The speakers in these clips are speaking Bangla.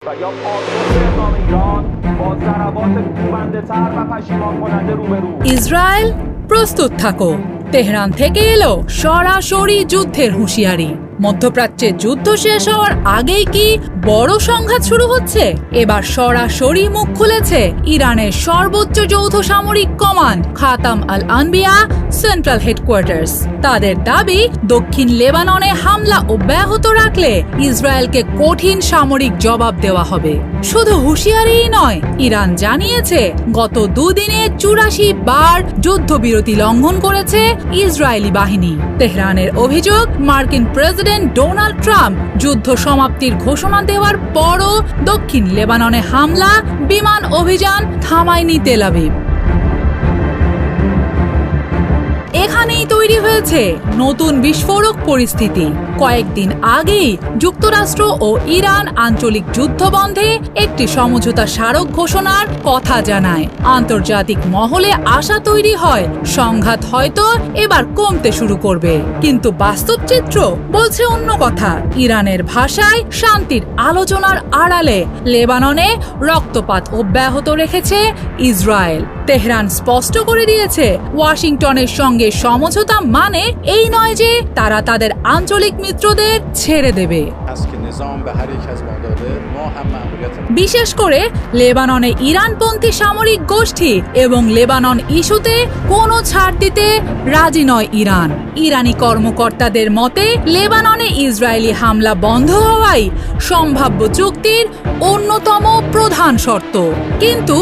و یا پاسخ اعلام ایران با ضربات کوبنده‌تر و پشیمان کننده روبرو ইসরায়েল প্রস্তুত থাকো। তেহরান থেকে এলো সরাসরি যুদ্ধের হুঁশিয়ারি। মধ্যপ্রাচ্যে যুদ্ধ শেষ হওয়ার আগেই কি বড় সংঘাত শুরু হচ্ছে? এবার সরাসরি মুখ খুলেছে ইরানের সর্বোচ্চ যৌথ সামরিক কমান্ড খাতাম আল আনবিয়া সেন্ট্রাল হেডকোয়ার্টার্স। তাদের দাবি, দক্ষিণ লেবাননে হামলা অব্যাহত রাখলে ইসরায়েলকে কঠিন সামরিক জবাব দেওয়া হবে। শুধু হুঁশিয়ারিই নয়, ইরান জানিয়েছে গত দুদিনে 84 বার যুদ্ধবিরতি লঙ্ঘন করেছে ইসরায়েলি বাহিনী। তেহরানের অভিযোগ, মার্কিন প্রেসিডেন্ট ডোনাল্ড ট্রাম্প যুদ্ধ সমাপ্তির ঘোষণা দেওয়ার পরও দক্ষিণ লেবাননে হামলা, বিমান অভিযান থামায়নি তেল আবিব। এখানেই তৈরি হয়েছে নতুন বিস্ফোরক পরিস্থিতি। কয়েকদিন আগেই যুক্তরাষ্ট্র ও ইরান আঞ্চলিক যুদ্ধ বন্ধে একটি সমঝোতা স্মারক ঘোষণার কথা জানায়। আন্তর্জাতিক মহলে আশা তৈরি হয় সংঘাত হয়তো এবার কমতে শুরু করবে, কিন্তু বাস্তব চিত্র বলছে অন্য কথা। ইরানের ভাষায় শান্তির আলোচনার আড়ালে লেবাননে রক্তপাত অব্যাহত রেখেছে ইসরায়েল। তেহরান স্পষ্ট করে দিয়েছে, ওয়াশিংটনের সঙ্গে সমঝোতা মানে এই নয় যে তারা তাদের আঞ্চলিক মিত্রদের ছেড়ে দেবে। বিশেষ করে লেবাননে ইরানপন্থী সামরিক গোষ্ঠী এবং লেবানন ইস্যুতে কোনো ছাড় দিতে রাজি নয় ইরান। ইরানি কর্মকর্তাদের মতে, লেবাননে ইসরায়েলি হামলা বন্ধ হওয়াই সম্ভাব্য চুক্তির অন্যতম প্রধান শর্ত। কিন্তু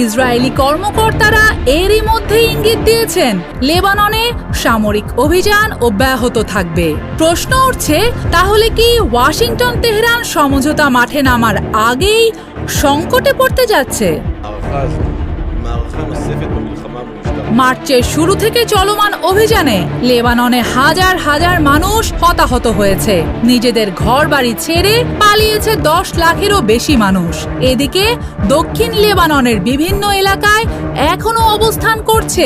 ইসরায়েলি কর্মকর্তারা এরই মধ্যে ইঙ্গিত দিয়েছেন লেবাননে সামরিক অভিযান অব্যাহত থাকবে। প্রশ্ন উঠছে, তাহলে কি ওয়াশিংটন তেহরান সমঝোতা মাঠে নামার আগেই সংকটে পড়তে যাচ্ছে? মার্চের শুরু থেকে চলমান অভিযানে লেবাননে হাজার হাজার মানুষ হতাহত হয়েছে। নিজেদের ঘরবাড়ি ছেড়ে পালিয়েছে 10 লাখেরও বেশি মানুষ। এদিকে দক্ষিণ লেবাননের বিভিন্ন এলাকায় এখনো অবস্থান করছে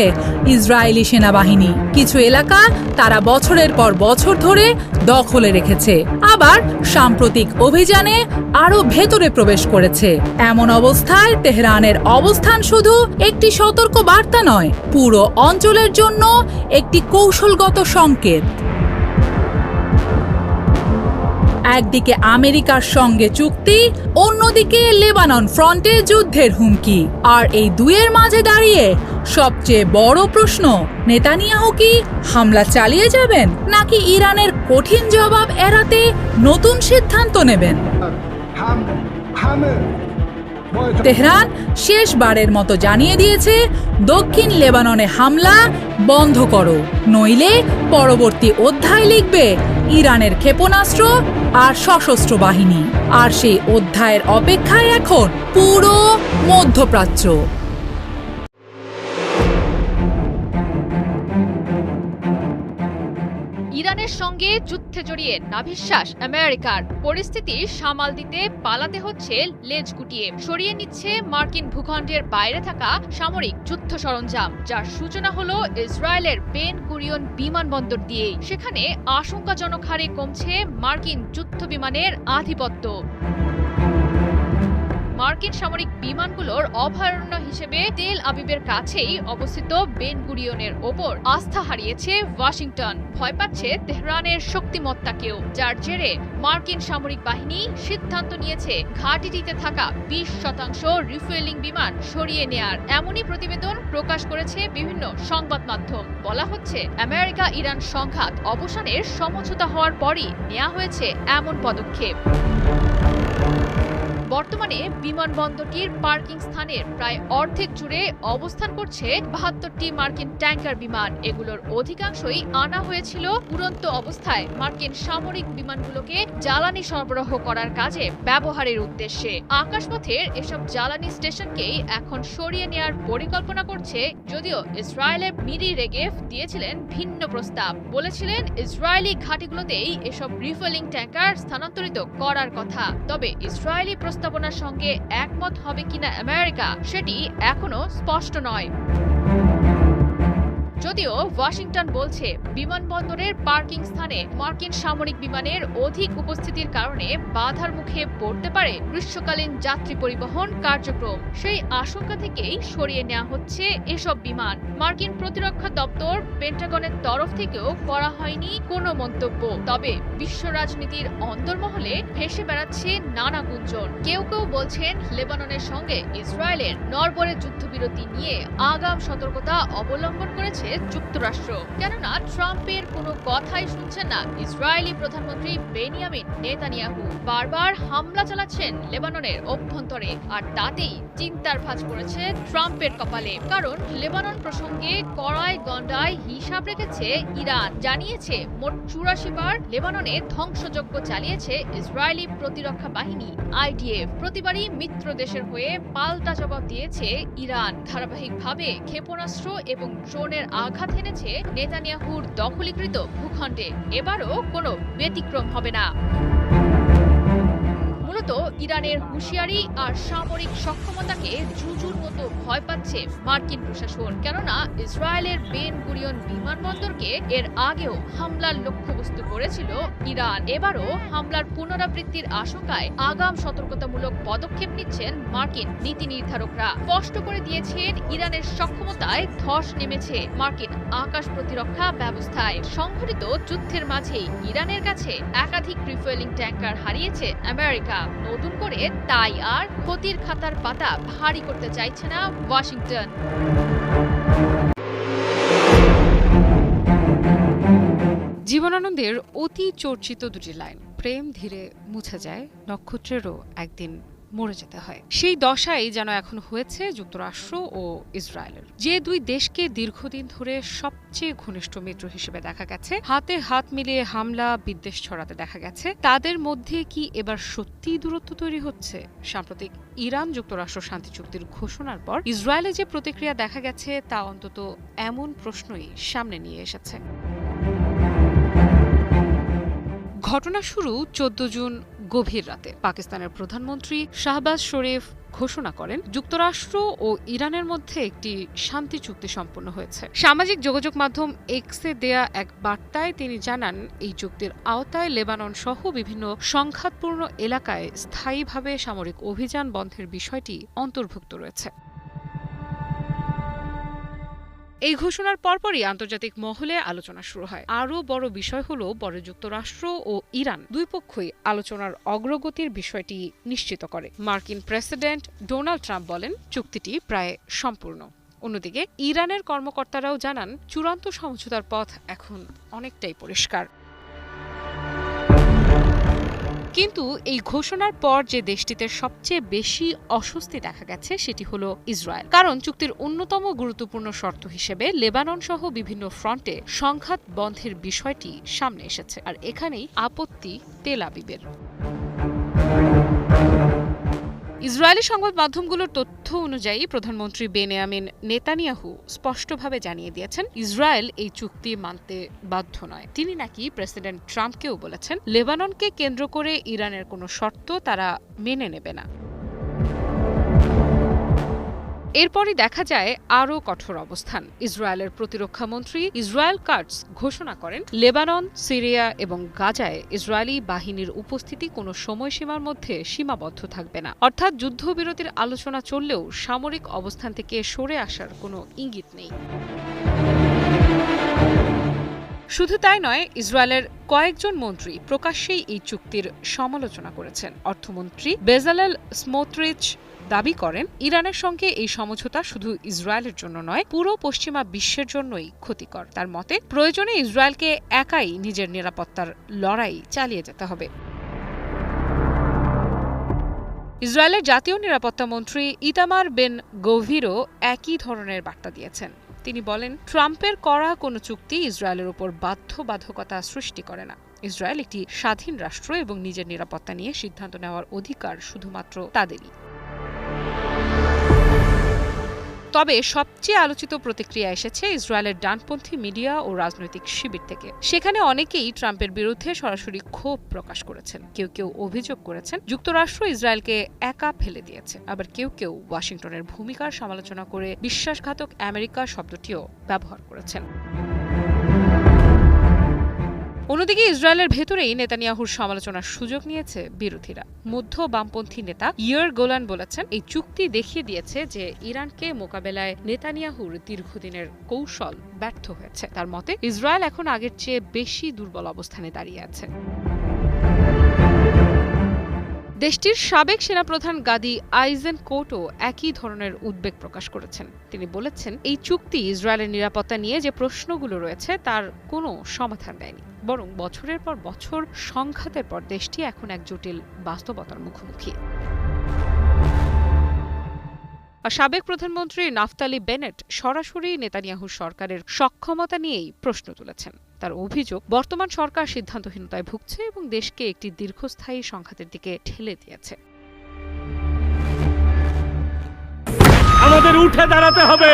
ইসরায়েলি সেনাবাহিনী। কিছু এলাকা তারা বছরের পর বছর ধরে দখলে রেখেছে, আবার সাম্প্রতিক অভিযানে আরো ভেতরে প্রবেশ করেছে। এমন অবস্থায় তেহরানের অবস্থান শুধু একটি সতর্ক বার্তা নয়, পুরো অঞ্চলের জন্য একটি কৌশলগত সংকেত। একদিকে আমেরিকার সঙ্গে চুক্তি, অন্যদিকে লেবানন ফ্রন্টে যুদ্ধের হুমকি। আর এই দুয়ের মাঝে দাঁড়িয়ে সবচেয়ে বড় প্রশ্ন, নেতানিয়াহু কি হামলা চালিয়ে যাবেন নাকি ইরানের কঠিন জবাব এড়াতে নতুন সিদ্ধান্ত নেবেন? তেহরান শেষবারের মতো জানিয়ে দিয়েছে, দক্ষিণ লেবাননে হামলা বন্ধ করো, নইলে পরবর্তী অধ্যায় লিখবে ইরানের ক্ষেপণাস্ত্র আর সশস্ত্র বাহিনী। আর সেই অধ্যায়ের অপেক্ষায় এখন পুরো মধ্যপ্রাচ্য। ইরানের সঙ্গে যুদ্ধে জড়িয়ে নাভিশ্বাস আমেরিকার। পরিস্থিতি সামাল দিতে পালাতে হচ্ছে লেজ গুটিয়ে। সরিয়ে নিচ্ছে মার্কিন ভূখণ্ডের বাইরে থাকা সামরিক যুদ্ধ সরঞ্জাম, যার সূচনা হলো ইসরায়েলের বেন গুরিয়ন বিমানবন্দর দিয়েই। সেখানে আশঙ্কাজনক হারে কমছে মার্কিন যুদ্ধ বিমানের আধিপত্য। মার্কিন সামরিক বিমানগুলোর অভয়ারণ্য হিসেবে তেল আবিবের কাছেই অবস্থিত বেন গুরিয়নের ওপর আস্থা হারিয়েছে ওয়াশিংটন। ভয় পাচ্ছে তেহরানের শক্তিমত্তাকেও, যার জেরে মার্কিন সামরিক বাহিনী সিদ্ধান্ত নিয়েছে ঘাঁটিটিতে থাকা 20% রিফুয়েলিং বিমান সরিয়ে নেয়ার। এমনই প্রতিবেদন প্রকাশ করেছে বিভিন্ন সংবাদ মাধ্যম। বলা হচ্ছে, আমেরিকা ইরান সংঘাত অবসানের সমঝোতা হওয়ার পরই নেওয়া হয়েছে এমন পদক্ষেপ। বর্তমানে বিমানবন্দরটির পার্কিং স্থানের প্রায় অর্ধেক জুড়ে অবস্থান করছে 72টি মার্কিন ট্যাঙ্কার বিমান। এগুলোর অধিকাংশই আনা হয়েছিল উড়ন্ত অবস্থায় মার্কিন সামরিক বিমানগুলোকে জ্বালানি সরবরাহ করার কাজে ব্যবহারের উদ্দেশ্যে। আকাশপথের এসব জ্বালানি স্টেশনকেই এখন সরিয়ে নেওয়ার পরিকল্পনা করছে, যদিও ইসরায়েলের মিরি রেগেভ দিয়েছিলেন ভিন্ন প্রস্তাব। বলেছিলেন ইসরায়েলি ঘাঁটিগুলোতেই এসব রিফুয়েলিং ট্যাঙ্কার স্থানান্তরিত করার কথা। তবে ইসরায়েলি প্রস্তাবনার সঙ্গে একমত হবে কিনা আমেরিকা, সেটি এখনো স্পষ্ট নয়। যদিও ওয়াশিংটন বলছে বিমানবন্দরের পার্কিং স্থানে মার্কিন সামরিক বিমানের অধিক উপস্থিতির কারণে বাধার মুখে পড়তে পারে গ্রীষ্মকালীন যাত্রী পরিবহন কার্যক্রম। সেই আশঙ্কা থেকেই সরিয়ে নেওয়া হচ্ছে এসব বিমান। মার্কিন প্রতিরক্ষা দপ্তর পেন্টাগনের তরফ থেকেও করা হয়নি কোনো মন্তব্য। তবে বিশ্ব রাজনীতির অন্দরমহলে ভেসে বেড়াচ্ছে নানা গুঞ্জন। কেউ কেউ বলছেন লেবাননের সঙ্গে ইসরায়েলের নড়বড়ে যুদ্ধবিরতি নিয়ে আগাম সতর্কতা অবলম্বন করেছে যুক্তরাষ্ট্র। কেননা ট্রাম্পের কোনো কথাই শুনছেন না ইসরায়েলি প্রধানমন্ত্রী বেনিয়ামিন নেতানিয়াহু। বারবার হামলা চালাচ্ছেন লেবাননের অভ্যন্তরে, আর তাতেই চিন্তার ভাঁজ পড়েছে ট্রাম্পের কপালে। কারণ লেবানন প্রসঙ্গে কড়ায় গন্ডায় হিসাব রেখেছে ইরান। জানিয়েছে মোট ৮৪ বার লেবাননে ধ্বংসযজ্ঞ চালিয়েছে ইসরায়েলি প্রতিরক্ষা বাহিনী IDF। প্রতিবারই মিত্র দেশের হয়ে পাল্টা জবাব দিয়েছে ইরান। ধারাবাহিকভাবে ক্ষেপণাস্ত্র এবং ড্রোনের আঘাত এনেছে নেতানিয়াহুর দখলীকৃত ভূখণ্ডে। এবারও কোনো ব্যতিক্রম হবে না। মূলত ইরানের হুঁশিয়ারি আর সামরিক সক্ষমতাকে জুজুর মতো ভয় পাচ্ছে মার্কিন প্রশাসন। কেননা ইসরায়েলের বেন গুরিয়ন বিমানবন্দরকে এর আগেও হামলার লক্ষ্যবস্তু করেছিল ইরান। এবারও হামলার পুনরাবৃত্তির আশঙ্কায় আগাম সতর্কতামূলক পদক্ষেপ নিচ্ছেন মার্কিন নীতি নির্ধারকরা। স্পষ্ট করে দিয়েছেন ইরানের সক্ষমতায় ধস নেমেছে মার্কিন আকাশ প্রতিরক্ষা ব্যবস্থায়। সংঘটিত যুদ্ধের মাঝেই ইরানের কাছে একাধিক রিফুয়েলিং ট্যাঙ্কার হারিয়েছে আমেরিকা। নতুন করে তাই আর ক্ষতির খাতার পাতা ভারী করতে চাইছে না ওয়াশিংটন। জীবনানন্দের অতি চর্চিত দুটি লাইন, প্রেম ধীরে মুছে যায়, নক্ষত্রেরও একদিন মরে যেতে হয়, সেই দশাই যেন এখন হয়েছে যুক্তরাষ্ট্র ও ইসরায়েলের। যে দুই দেশকে দীর্ঘদিন ধরে সবচেয়ে ঘনিষ্ঠ মিত্র হিসেবে দেখা গেছে, হাতে হাত মিলিয়ে হামলা বিদ্বেষ ছড়াতে দেখা গেছে, তাদের মধ্যে কি এবার সত্যিই দূরত্ব তৈরি হচ্ছে? সাম্প্রতিক ইরান যুক্তরাষ্ট্র শান্তি চুক্তির ঘোষণার পর ইসরায়েলে যে প্রতিক্রিয়া দেখা গেছে তা অন্তত এমন প্রশ্নই সামনে নিয়ে এসেছে। ঘটনা শুরু 14 জুন গভীর রাতে। পাকিস্তানের প্রধানমন্ত্রী শাহবাজ শরীফ ঘোষণা করেন যুক্তরাষ্ট্র ও ইরানের মধ্যে একটি শান্তি চুক্তি সম্পন্ন হয়েছে। সামাজিক যোগাযোগ মাধ্যম এক্সে দেয়া এক বার্তায় তিনি জানান, এই চুক্তির আওতায় লেবানন সহ বিভিন্ন সংঘাতপূর্ণ এলাকায় স্থায়ীভাবে সামরিক অভিযান বন্ধের বিষয়টি অন্তর্ভুক্ত রয়েছে। এই ঘোষণার পরপরই আন্তর্জাতিক মহলে আলোচনা শুরু হয়। আরও বড় বিষয় হল পরে যুক্তরাষ্ট্র ও ইরান দুই পক্ষই আলোচনার অগ্রগতির বিষয়টি নিশ্চিত করে। মার্কিন প্রেসিডেন্ট ডোনাল্ড ট্রাম্প বলেন চুক্তিটি প্রায় সম্পূর্ণ। অন্যদিকে ইরানের কর্মকর্তারাও জানান চূড়ান্ত সমঝোতার পথ এখন অনেকটাই পরিষ্কার। কিন্তু এই ঘোষণার পর যে দেশটিতে সবচেয়ে বেশি অস্বস্তি দেখা গেছে সেটি হলো ইসরায়েল। কারণ চুক্তির অন্যতম গুরুত্বপূর্ণ শর্ত হিসেবে লেবানন সহ বিভিন্ন ফ্রন্টে সংঘাত বন্ধের বিষয়টি সামনে এসেছে। আর এখানেই আপত্তি তেল আবিবের। ইসরায়েলি সংবাদ মাধ্যমগুলোর তথ্য অনুযায়ী প্রধানমন্ত্রী বেনিয়ামিন নেতানিয়াহু স্পষ্টভাবে জানিয়ে দিয়েছেন ইসরায়েল এই চুক্তি মানতে বাধ্য নয়। তিনি নাকি প্রেসিডেন্ট ট্রাম্পকেও বলেছেন লেবাননকে কেন্দ্র করে ইরানের কোনো শর্ত তারা মেনে নেবে না। এরপরই দেখা যায় আরও কঠোর অবস্থান। ইসরায়েলের প্রতিরক্ষা মন্ত্রী ইসরায়েল কাটস ঘোষণা করেন লেবানন, সিরিয়া এবং গাজায় ইসরায়েলি বাহিনীর উপস্থিতি কোনো সময়সীমার মধ্যে সীমাবদ্ধ থাকবে না। অর্থাৎ যুদ্ধবিরতির আলোচনা চললেও সামরিক অবস্থান থেকে সরে আসার কোনো ইঙ্গিত নেই। শুধু তাই নয়, ইসরায়েলের কয়েকজন মন্ত্রী প্রকাশ্যেই এই চুক্তির সমালোচনা করেছেন। অর্থমন্ত্রী বেজালেল স্মোট্রিচ দাবি করেন ইরানের সঙ্গে এই সমঝোতা শুধু ইসরায়েলের জন্য নয়, পুরো পশ্চিমা বিশ্বের জন্যই ক্ষতিকর। তার মতে প্রয়োজনে ইসরায়েলকে একাই নিজের নিরাপত্তার লড়াই চালিয়ে যেতে হবে। ইসরায়েলের জাতীয় নিরাপত্তা মন্ত্রী ইতামার বেন গভিরও একই ধরনের বার্তা দিয়েছেন। তিনি বলেন ট্রাম্পের করা কোনো চুক্তি ইসরায়েলের উপর বাধ্যবাধকতা সৃষ্টি করে না। ইসরায়েল একটি স্বাধীন রাষ্ট্র এবং নিজের নিরাপত্তা নিয়ে সিদ্ধান্ত নেওয়ার অধিকার শুধুমাত্র তাদেরই। তবে সবচেয়ে আলোচিত প্রতিক্রিয়া এসেছে ইসরায়েলের ডানপন্থী মিডিয়া ও রাজনৈতিক শিবির থেকে। সেখানে অনেকেই ট্রাম্পের বিরুদ্ধে সরাসরি ক্ষোভ প্রকাশ করেছেন। কেউ কেউ অভিযোগ করেছেন যুক্তরাষ্ট্র ইসরায়েলকে একা ফেলে দিয়েছে, আবার কেউ কেউ ওয়াশিংটনের ভূমিকার সমালোচনা করে বিশ্বাসঘাতক আমেরিকা শব্দটিও ব্যবহার করেছেন। অন্যদিকে ইসরায়েলের ভেতরেই নেতানিয়াহুর সমালোচনার সুযোগ নিয়েছে বিরোধীরা। মধ্য বামপন্থী নেতা ইয়ার গোলান বলেছেন, এই চুক্তি দেখিয়ে দিয়েছে যে ইরানকে মোকাবেলায় নেতানিয়াহুর দীর্ঘদিনের কৌশল ব্যর্থ হয়েছে। তার মতে ইসরায়েল এখন আগের চেয়ে বেশি দুর্বল অবস্থানে দাঁড়িয়ে আছে। দেশটির সাবেক সেনাপ্রধান গাদি আইজেনকোটও একই ধরনের উদ্বেগ প্রকাশ করেছেন। তিনি বলেছেন, এই চুক্তি ইসরায়েলের নিরাপত্তা নিয়ে যে প্রশ্নগুলো রয়েছে তার কোনো সমাধান দেয়নি, বরং বছরের পর বছর সংঘাতের পর দেশটি এখন এক জটিল বাস্তবতার মুখোমুখি। সাবেক প্রধানমন্ত্রী নাফতালি বেনেট সরাসরি নেতানিয়াহু সরকারের সক্ষমতা নিয়েই প্রশ্ন তুলেছেন। তার অভিযোগ, বর্তমান সরকার সিদ্ধান্তহীনতায় ভুগছে এবং দেশকে একটি দীর্ঘস্থায়ী সংঘাতের দিকে ঠেলে দিয়েছে। আমাদের উঠে দাঁড়াতে হবে।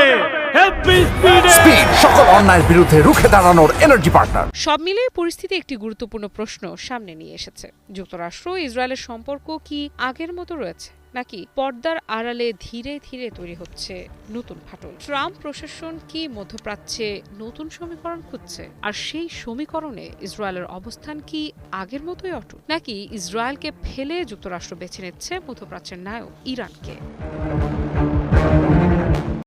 স্পিড, সকল অন্যায়ের বিরুদ্ধে রুখে দাঁড়ানোর এনার্জি পার্টনার। সব মিলিয়ে পরিস্থিতি একটি গুরুত্বপূর্ণ প্রশ্ন সামনে নিয়ে এসেছে। যুক্তরাষ্ট্র ইসরায়েলের সম্পর্ক কি আগের মতো রয়েছে, নাকি পর্দার আড়ালে ধীরে ধীরে তৈরি হচ্ছে নতুন ফাটল? ট্রাম্প প্রশাসন কি মধ্যপ্রাচ্যে নতুন সমীকরণ খুঁজছে, আর সেই সমীকরণে ইসরায়েলের অবস্থান কি আগের মতোই অটুট, নাকি ইসরায়েলকে ফেলে যুক্তরাষ্ট্র বেছে নিচ্ছে মধ্যপ্রাচ্যের নায়ক ইরানকে?